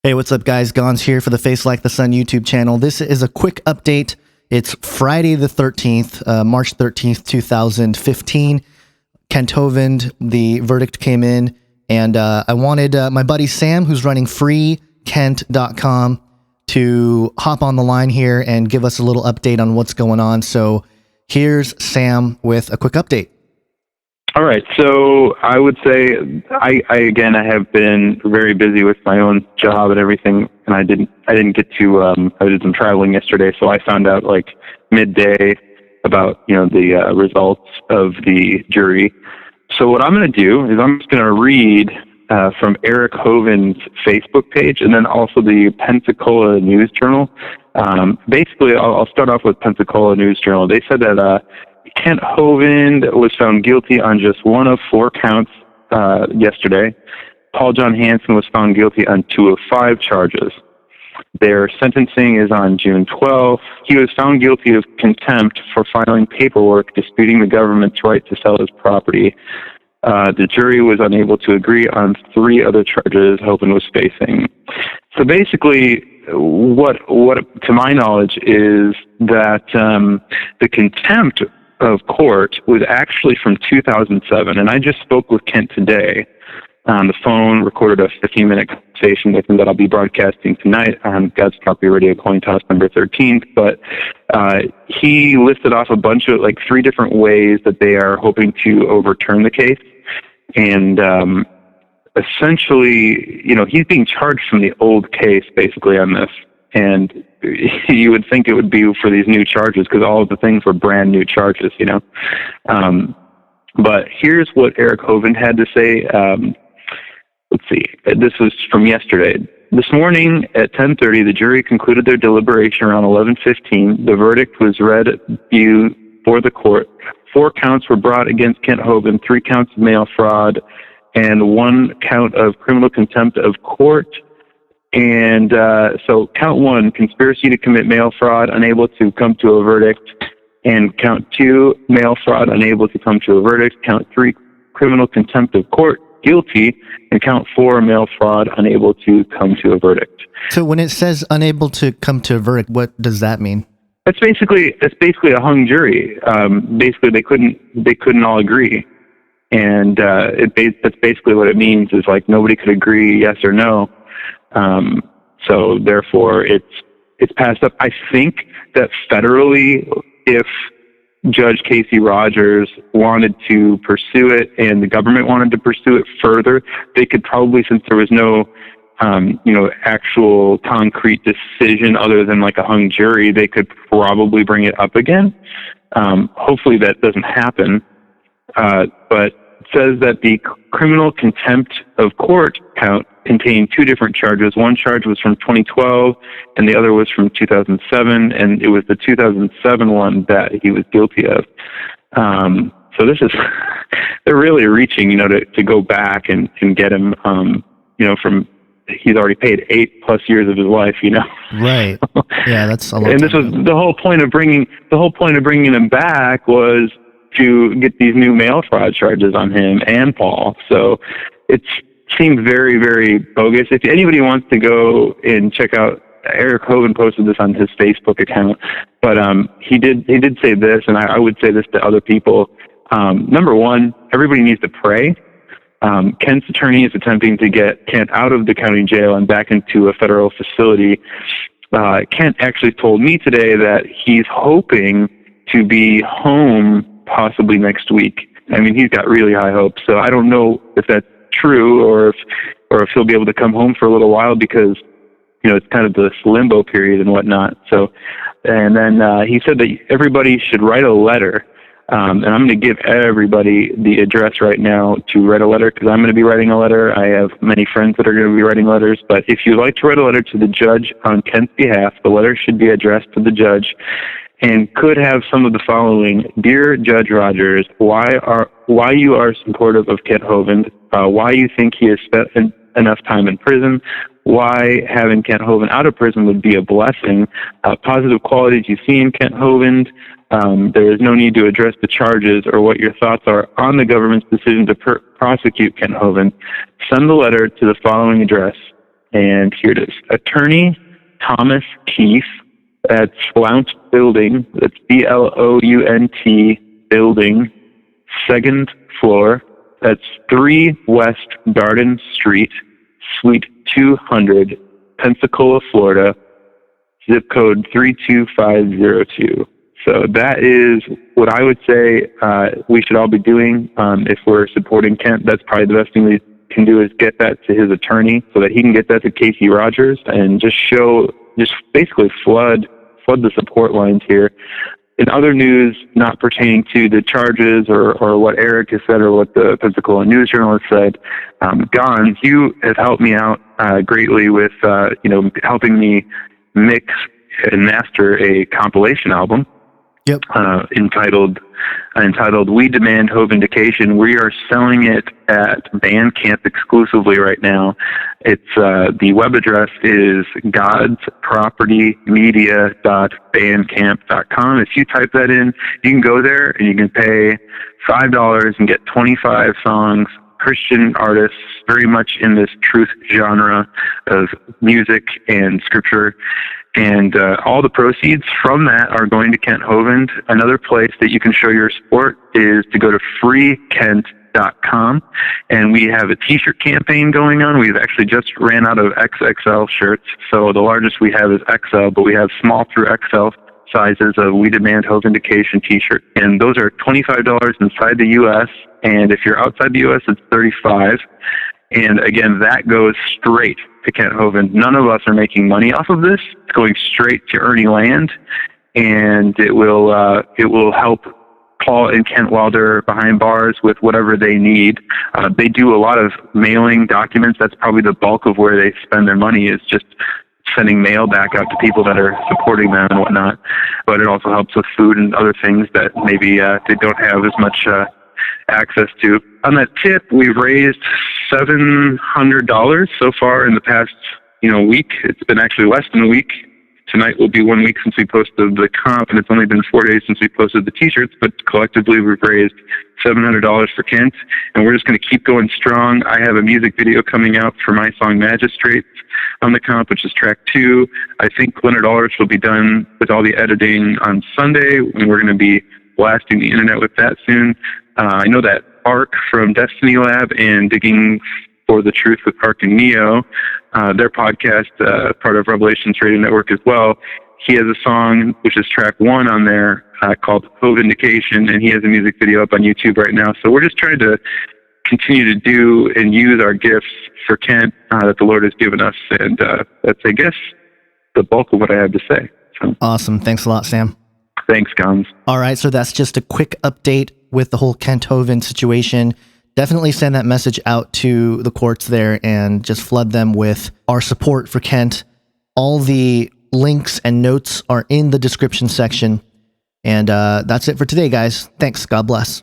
Hey, what's up, guys? Gons here for the Face Like the Sun YouTube channel. This is a quick update. It's Friday the 13th, March 13th, 2015. Kent HOVIND, the verdict came in, and I wanted my buddy Sam, who's running freekent.com, to hop on the line here and give us a little update on what's going on. So here's Sam with a quick update. All right. So I would say I have been very busy with my own job and everything, and I didn't get to, I did some traveling yesterday. So I found out like midday about, the results of the jury. So what I'm going to do is I'm just going to read from Eric Hovind's Facebook page and then also the Pensacola News Journal. Basically, I'll start off with Pensacola News Journal. They said that, Kent HOVIND was found guilty on just one of 4 counts yesterday. Paul John Hansen was found guilty on 2 of 5 charges. Their sentencing is on June 12th. He was found guilty of contempt for filing paperwork disputing the government's right to sell his property. The jury was unable to agree on 3 other charges HOVIND was facing. So basically, what to my knowledge is that the contempt of court was actually from 2007, and I just spoke with Kent today on the phone, recorded a 15-minute conversation with him that I'll be broadcasting tonight on God's Property Radio Coin Toss number 13. But he listed off a bunch of 3 different ways that they are hoping to overturn the case, and essentially, he's being charged from the old case basically on this, and you would think it would be for these new charges because all of the things were brand new charges, But here's what Eric Hovind had to say. Let's see. This was from yesterday. This morning at 10:30, the jury concluded their deliberation around 11:15. The verdict was read before the court. 4 counts were brought against Kent HOVIND, 3 counts of mail fraud, and 1 count of criminal contempt of court. And so count 1, conspiracy to commit mail fraud, unable to come to a verdict. And count 2, mail fraud, unable to come to a verdict. Count 3, criminal contempt of court, guilty. And count 4, mail fraud, unable to come to a verdict. So when it says unable to come to a verdict, what does that mean? It's basically a hung jury. Basically, they couldn't all agree. And that's basically what it means is nobody could agree yes or no. So therefore it's passed up. I think that federally, if Judge Casey Rogers wanted to pursue it and the government wanted to pursue it further, they could probably, since there was no, actual concrete decision other than a hung jury, they could probably bring it up again. Hopefully that doesn't happen. But it says that the criminal contempt of court count contained 2 different charges. One charge was from 2012 and the other was from 2007, and it was the 2007 one that he was guilty of. So this is, they're really reaching, to go back and get him, from, he's already paid 8+ years of his life, Right. Yeah, that's a lot. And this was the whole point of bringing him back was to get these new mail fraud charges on him and Paul. So it seems very, very bogus. If anybody wants to go and check out, Eric Hovind posted this on his Facebook account, but he did say this, and I would say this to other people. Number 1, everybody needs to pray. Kent's attorney is attempting to get Kent out of the county jail and back into a federal facility. Kent actually told me today that he's hoping to be home possibly next week. I mean, he's got really high hopes. So I don't know if that's true or if he'll be able to come home for a little while because, it's kind of this limbo period and whatnot. So, and then he said that everybody should write a letter. And I'm going to give everybody the address right now to write a letter because I'm going to be writing a letter. I have many friends that are going to be writing letters. But if you'd like to write a letter to the judge on Kent's behalf, the letter should be addressed to the judge and could have some of the following. Dear Judge Rogers, why you are supportive of Kent HOVIND, why you think he has spent enough time in prison, why having Kent HOVIND out of prison would be a blessing, positive qualities you see in Kent HOVIND, there is no need to address the charges or what your thoughts are on the government's decision to prosecute Kent HOVIND. Send the letter to the following address. And here it is. Attorney Thomas Keith. That's Blount Building. That's BLOUNT Building, second floor. That's 3 West Garden Street, Suite 200, Pensacola, Florida, zip code 32502. So that is what I would say we should all be doing if we're supporting Kent. That's probably the best thing we can do is get that to his attorney so that he can get that to Casey Rogers and just basically flood the support lines here. In other news not pertaining to the charges or what Eric has said or what the Pensacola News Journal has said, Gons, you have helped me out greatly with helping me mix and master a compilation album. Yep. Entitled "We Demand Hovindication." We are selling it at Bandcamp exclusively right now. It's the web address is godspropertymedia.bandcamp.com. If you type that in, you can go there and you can pay $5 and get 25 songs. Christian artists, very much in this truth genre of music and scripture. And all the proceeds from that are going to Kent Hovind. Another place that you can show your support is to go to freekent.com. And we have a t-shirt campaign going on. We've actually just ran out of XXL shirts. So the largest we have is XL, but we have small through XL sizes of We Demand Hovindication t-shirt. And those are $25 inside the U.S. And if you're outside the U.S., it's $35. And again, that goes straight to Kent Hovind. None of us are making money off of this. It's going straight to Ernie Land, and it will help Paul and Kent while they're behind bars with whatever they need. They do a lot of mailing documents. That's probably the bulk of where they spend their money, is just sending mail back out to people that are supporting them and whatnot. But it also helps with food and other things that maybe they don't have as much access to. On that tip, we've raised $700 so far in the past week. It's been actually less than a week. Tonight will be 1 week since we posted the comp, and it's only been 4 days since we posted the t-shirts, but collectively we've raised $700 for Kent, and we're just going to keep going strong. I have a music video coming out for my song Magistrates on the comp, which is track 2. I think Leonard Ulrich will be done with all the editing on Sunday, and we're going to be blasting the internet with that soon. I know that Ark from Destiny Lab and Digging for the Truth with Ark and Neo, their podcast, part of Revelations Radio Network as well, he has a song, which is track 1 on there, called Hovindication, and he has a music video up on YouTube right now. So we're just trying to continue to do and use our gifts for Kent that the Lord has given us, and that's, I guess, the bulk of what I have to say. So. Awesome. Thanks a lot, Sam. Thanks, Gons. All right, so that's just a quick update with the whole Kent Hovind situation. Definitely send that message out to the courts there and just flood them with our support for Kent. All the links and notes are in the description section. And that's it for today, guys. Thanks. God bless.